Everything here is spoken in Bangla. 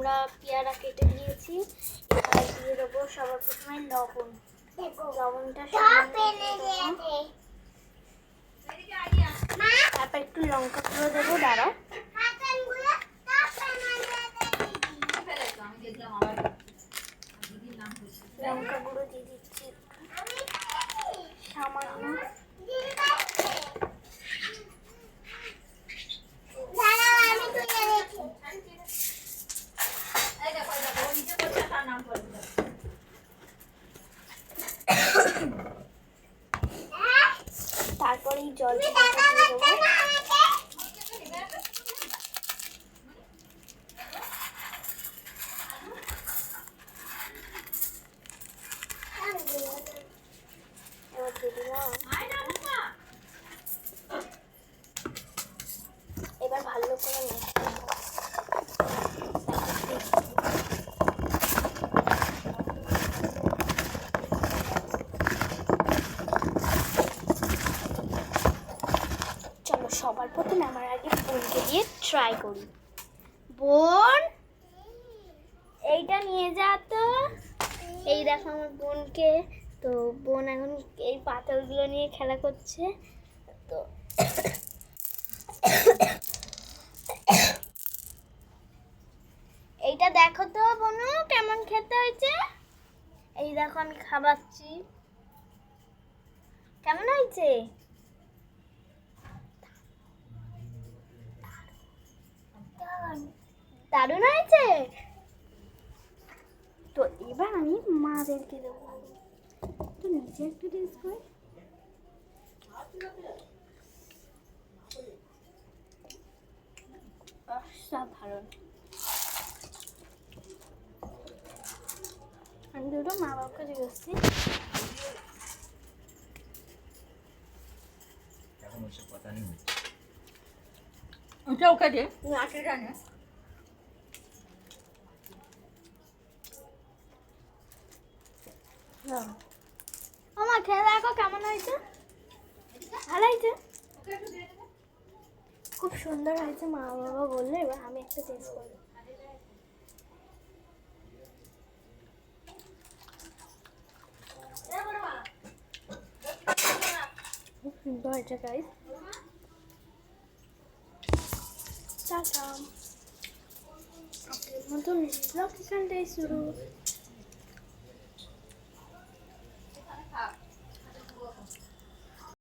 আমরা পেয়ারা কেটে নিয়েছি। এবার দিয়ে দেবো সবার প্রথমে লবণ। লবণটা তারপর একটু লঙ্কা গুঁড়ো দেবো। দাঁড়াও, লঙ্কা গুঁড়ো দিয়ে দিচ্ছি সামান্য। তারপরে এই জল দিয়ে দেবো। এবার ভালো করে চলো সবার প্রথমে আমার আগে বোনকে দিয়ে ট্রাই করি। বোন, এইটা নিয়ে যা তো। এই দেখো আমার বোনকে। তো বোন এখন এই পাথরগুলো নিয়ে খেলা করছে। তো এইটা দেখো তো বোনু কেমন খেতে হয়েছে। এই দেখো আমি খাওয়াচ্ছি। কেমন হয়েছে? দারুণ হয়েছে। তো এবার আমি মাদেরকে দেবো। তো নিচে একটু টেস্ট করে অসাধারণ। আমি দুটো মা বাবাকে দিয়েছি। ওটা ওকে দে, আটে জানে। আমার খেয়ে দেখো কেমন হয়েছে। ভালো হয়েছে, খুব সুন্দর হয়েছে। মা বাবা বললো এবার আমি একটা টেস্ট করবো। খুব সুন্দর হয়েছে গাইস। টাটা। আপনার মতন ব্লগ এখানটাই শুরু।